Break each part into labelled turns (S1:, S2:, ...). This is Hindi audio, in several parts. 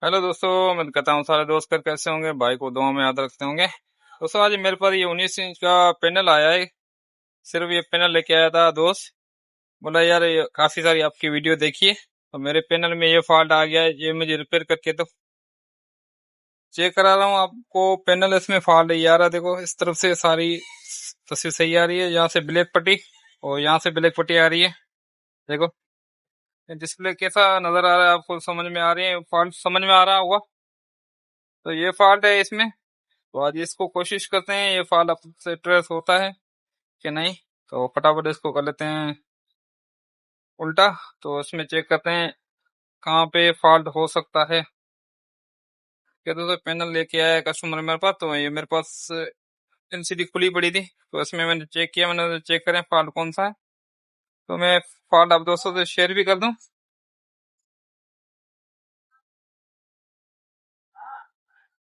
S1: हेलो दोस्तों, मैं कहता हूँ सारे दोस्त कर कैसे होंगे, भाई को दुआ में याद रखते होंगे। दोस्तों आज मेरे पास ये 19 इंच का पैनल आया है। सिर्फ ये पैनल लेके आया था दोस्त, बोला यार ये काफी सारी आपकी वीडियो देखी है तो मेरे पैनल में ये फॉल्ट आ गया है, ये मुझे रिपेयर करके तो चेक करा रहा हूँ आपको। पैनल इसमें फॉल्ट ये आ रहा है, देखो इस तरफ से सारी तस्वीर सही आ रही है, यहाँ से ब्लैक पट्टी और यहाँ से ब्लैक पट्टी आ रही है। देखो डिस्प्ले कैसा नजर आ रहा है आपको, समझ में आ रही है, फॉल्ट समझ में आ रहा होगा। तो ये फॉल्ट है इसमें। तो आज इसको कोशिश करते हैं, ये फॉल्ट आपसे ट्रेस होता है कि नहीं। तो फटाफट इसको कर लेते हैं उल्टा। तो इसमें चेक करते हैं कहाँ पे फॉल्ट हो सकता है। कहते तो पैनल लेके आया कस्टमर मेरे पास, तो ये मेरे पास एलसीडी खुली पड़ी थी, तो इसमें मैंने चेक किया, मैंने चेक करें फॉल्ट कौन सा है। तो मैं फॉल्ट आप दोस्तों से शेयर भी कर दूं।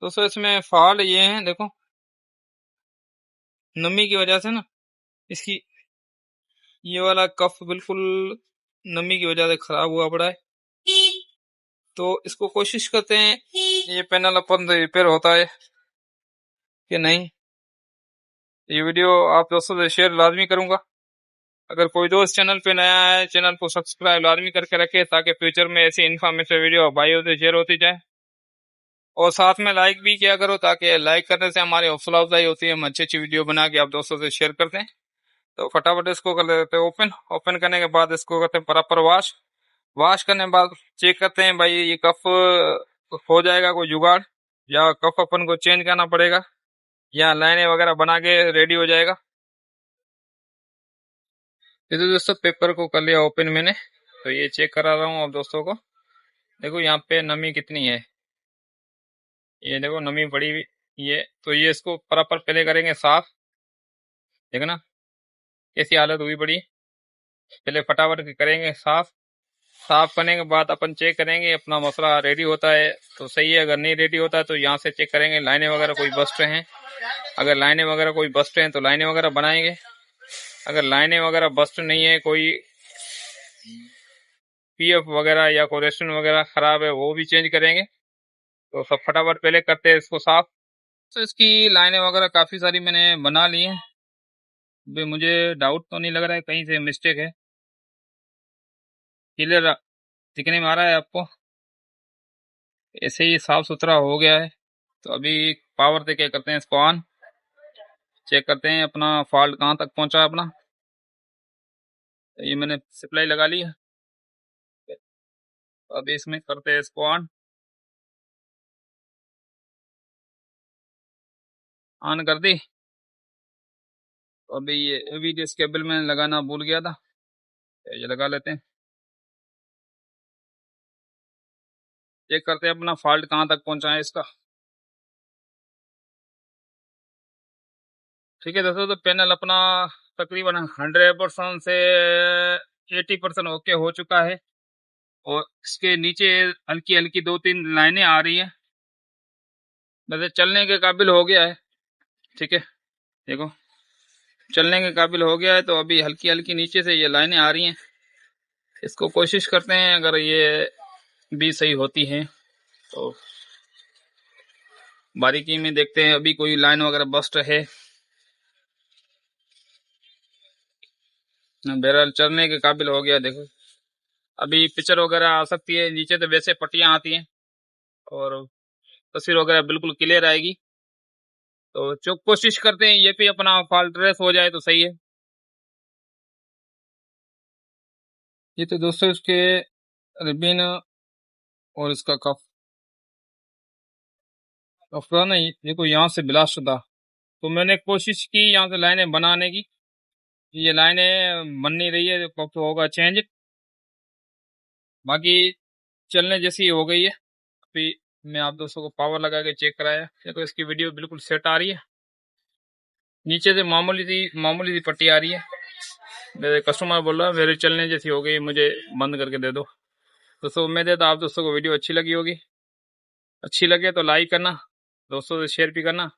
S1: दोस्तों इसमें फॉल्ट ये है, देखो नमी की वजह से ना इसकी ये वाला कफ बिल्कुल नमी की वजह से खराब हुआ पड़ा है। तो इसको कोशिश करते हैं ये पैनल अपन रिपेयर होता है कि नहीं। ये वीडियो आप दोस्तों से शेयर लाजमी करूंगा। अगर कोई दोस्त चैनल पे नया है, चैनल को सब्सक्राइब लाजमी करके रखे ताकि फ्यूचर में ऐसी इन्फॉर्मेटिव वीडियो भाइयों से शेयर होती जाए। और साथ में लाइक भी किया करो, ताकि लाइक करने से हमारी हौसला अफजाई होती है, हम अच्छी अच्छी वीडियो बना के आप दोस्तों से शेयर करते हैं। तो फटाफट इसको कर लेते हैं ओपन। ओपन करने के बाद इसको करते हैं प्रॉपर वॉश। वॉश करने के बाद चेक करते हैं भाई ये कफ हो जाएगा कोई जुगाड़, या कफ अपन को चेंज करना पड़ेगा, या लाइनें वगैरह बना के रेडी हो जाएगा। ये तो दोस्तों पेपर को कर लिया ओपन मैंने। तो ये चेक करा रहा हूँ आप दोस्तों को। देखो यहाँ पे नमी कितनी है, ये देखो नमी बड़ी हुई। ये तो ये इसको प्रॉपर पहले करेंगे साफ। देखो ना कैसी हालत हुई पड़ी। पहले फटाफट करेंगे साफ। साफ करने के बाद अपन चेक करेंगे अपना मसला रेडी होता है तो सही है, अगर नहीं रेडी होता है तो यहाँ से चेक करेंगे लाइनें वगैरह कोई बस्ट हैं। अगर लाइनें वगैरह कोई बस्ट हैं तो लाइनें वगैरह बनाएंगे। अगर लाइनें वगैरह बस्ट नहीं है, कोई पीएफ वगैरह या कोई रेस्टोरेंट वगैरह खराब है, वो भी चेंज करेंगे। तो सब फटाफट पहले करते हैं इसको साफ। तो इसकी लाइनें वगैरह काफी सारी मैंने बना ली हैं। अभी मुझे डाउट तो नहीं लग रहा है कहीं से मिस्टेक है। क्लियर दिखने में आ रहा है आपको, ऐसे ही साफ सुथरा हो गया है। तो अभी पावर दे के करते हैं इसको ऑन। चेक करते हैं अपना फॉल्ट कहाँ तक पहुंचा है अपना। तो ये मैंने सप्लाई लगा ली है। तो अभी इसमें करते हैं इसको ऑन। ऑन कर दी। तो अभी ये एवीडीएस केबल में लगाना भूल गया था, तो ये लगा लेते हैं। चेक करते हैं अपना फॉल्ट कहाँ तक पहुंचा है इसका। ठीक है दोस्तों, तो पैनल अपना तकरीबन 100% से 80% ओके हो चुका है। और इसके नीचे हल्की हल्की 2-3 लाइनें आ रही हैं, वैसे चलने के काबिल हो गया है। ठीक है देखो चलने के काबिल हो गया है। तो अभी हल्की हल्की नीचे से ये लाइनें आ रही हैं। इसको कोशिश करते हैं अगर ये भी सही होती है तो बारीकी में देखते हैं अभी कोई लाइन वगैरह बस्ट है। बहरहाल चलने के काबिल हो गया। देखो अभी पिक्चर वगैरह आ सकती है, नीचे तो वैसे पट्टियां आती हैं और तस्वीर वगैरह बिल्कुल क्लियर आएगी। तो जो कोशिश करते हैं ये भी अपना फॉल्ट ट्रेस हो जाए तो सही है। ये तो दोस्तों इसके रिबिन और इसका कफ कफरा नहीं, देखो यहाँ से ब्लास्ट था। तो मैंने कोशिश की यहाँ से लाइनें बनाने की, ये लाइनें बन नहीं रही है, कब तो होगा चेंज। बाकी चलने जैसी हो गई है। अभी मैं आप दोस्तों को पावर लगा के चेक कराया, देखो इसकी वीडियो बिल्कुल सेट आ रही है। नीचे से मामूली सी पट्टी आ रही है। मेरे कस्टमर बोल रहा है मेरे चलने जैसी हो गई, मुझे बंद करके दे दो। दोस्तों उम्मीद है तो आप दोस्तों को वीडियो अच्छी लगी होगी। अच्छी लगे तो लाइक करना, दोस्तों से शेयर भी करना।